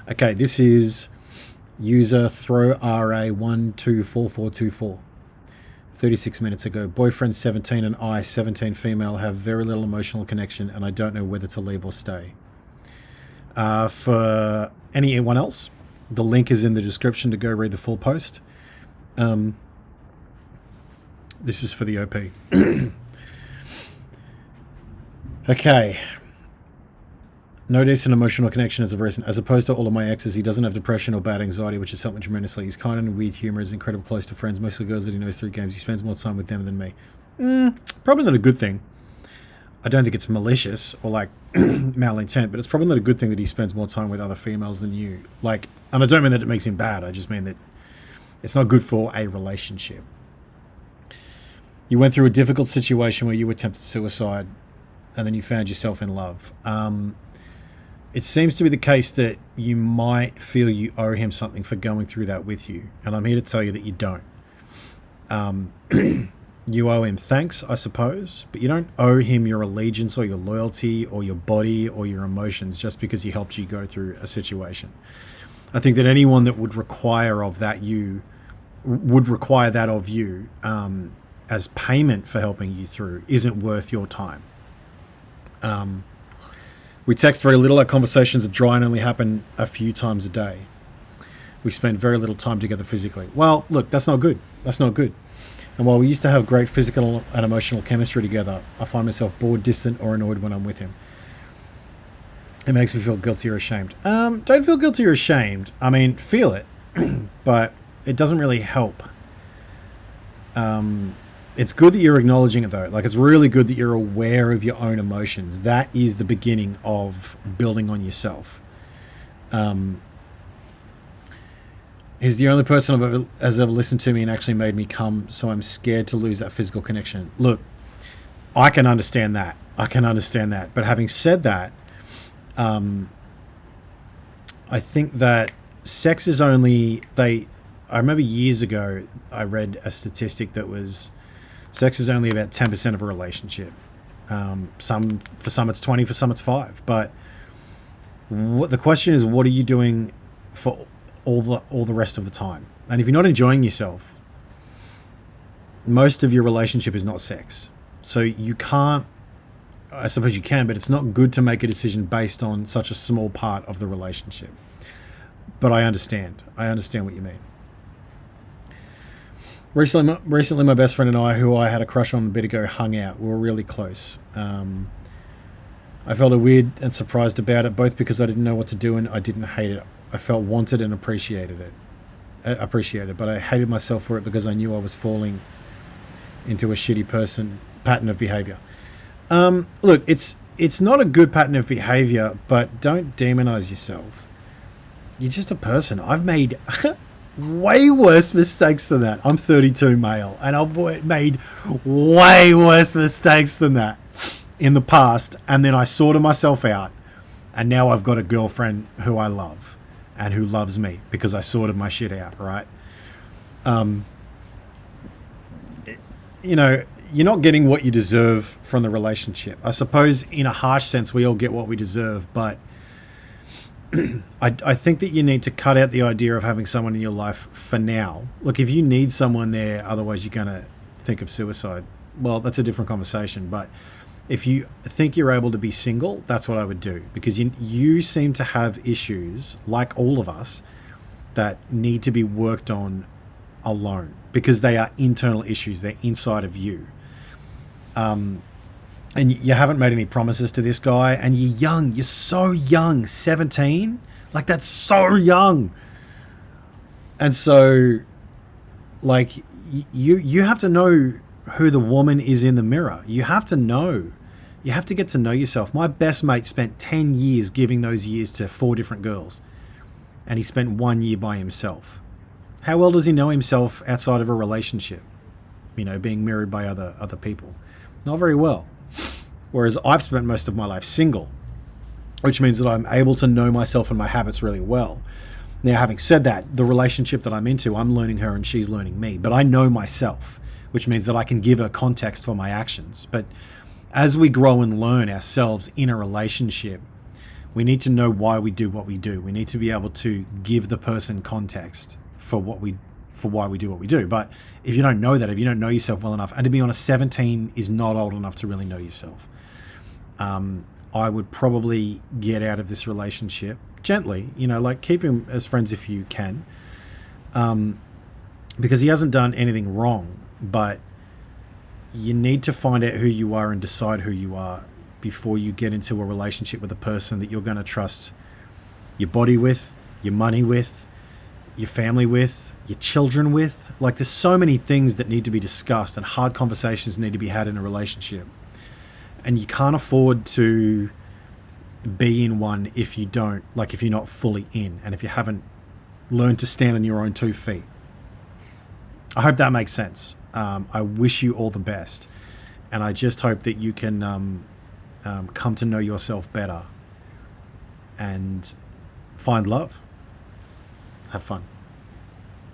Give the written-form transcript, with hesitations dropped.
Okay, this is user throwra124424. 36 minutes ago. Boyfriend 17 and I, 17 female, have very little emotional connection and I don't know whether to leave or stay. For anyone else, the link is in the description to go read the full post. This is for the OP. Okay. No decent emotional connection as of recent. As opposed to all of my exes, he doesn't have depression or bad anxiety, which has helped me tremendously. He's kind and weird humor, is incredibly close to friends, mostly girls that he knows through games. He spends more time with them than me. Probably not a good thing. I don't think it's malicious or like malintent, but it's probably not a good thing that he spends more time with other females than you. Like, and I don't mean that it makes him bad. I just mean that it's not good for a relationship. You went through a difficult situation where you attempted suicide and then you found yourself in love. It seems to be the case that you might feel you owe him something for going through that with you. And I'm here to tell you that you don't. You owe him thanks, I suppose, but you don't owe him your allegiance or your loyalty or your body or your emotions just because he helped you go through a situation. I think that anyone that would require that of you as payment for helping you through isn't worth your time. We text very little. Our conversations are dry and only happen a few times a day. We spend very little time together physically. Well, look, that's not good. That's not good. And while we used to have great physical and emotional chemistry together, I find myself bored, distant, or annoyed when I'm with him. It makes me feel guilty or ashamed. Don't feel guilty or ashamed. I mean, feel it, but it doesn't really help. It's good that you're acknowledging it, though. Like, it's really good that you're aware of your own emotions. That is the beginning of building on yourself. He's the only person has ever listened to me and actually made me come, so I'm scared to lose that physical connection. Look, I can understand that. But having said that, I think that sex is only... I remember years ago, I read a statistic that was... Sex is only about 10% of a relationship. For some it's 20, for some it's 5. But the question is, what are you doing for all the rest of the time? And if you're not enjoying yourself, most of your relationship is not sex. So you can't. I suppose you can, but it's not good to make a decision based on such a small part of the relationship. But I understand. I understand what you mean. Recently, my best friend and I, who I had a crush on a bit ago, hung out. We were really close. I felt weird and surprised about it, both because I didn't know what to do and I didn't hate it. I felt wanted and appreciated, but I hated myself for it because I knew I was falling into a shitty pattern of behavior. Look, it's not a good pattern of behavior, but don't demonize yourself. You're just a person. I've made way worse mistakes than that. I'm 32 male, and I've made way worse mistakes than that in the past, and then I sorted myself out, and now I've got a girlfriend who I love and who loves me because I sorted my shit out, right? You know, you're not getting what you deserve from the relationship. I suppose in a harsh sense, we all get what we deserve, but I think that you need to cut out the idea of having someone in your life for now. Look, if you need someone there, otherwise you're going to think of suicide. Well, that's a different conversation. But if you think you're able to be single, that's what I would do. Because you seem to have issues, like all of us, that need to be worked on alone. Because they are internal issues. They're inside of you. And you haven't made any promises to this guy, and you're young. You're so young. 17? Like, that's so young. And so, like, you have to know who the woman is in the mirror. You have to know. You have to get to know yourself. My best mate spent 10 years giving those years to 4 different girls, and he spent 1 year by himself. How well does he know himself outside of a relationship? You know, being mirrored by other people. Not very well. Whereas I've spent most of my life single, which means that I'm able to know myself and my habits really well. Now, having said that, the relationship that I'm into, I'm learning her and she's learning me. But I know myself, which means that I can give her context for my actions. But as we grow and learn ourselves in a relationship, We need to know why we do what we do. We need to be able to give the person context for why we do what we do. But if you don't know that, if you don't know yourself well enough, and to be honest, 17 is not old enough to really know yourself. I would probably get out of this relationship gently, like keep him as friends if you can, because he hasn't done anything wrong, but you need to find out who you are and decide who you are before you get into a relationship with a person that you're going to trust your body with, your money with, your family with, your children with. Like, there's so many things that need to be discussed and hard conversations need to be had in a relationship. And you can't afford to be in one if you're not fully in, and if you haven't learned to stand on your own 2 feet. I hope that makes sense. I wish you all the best. And I just hope that you can come to know yourself better and find love. Have fun.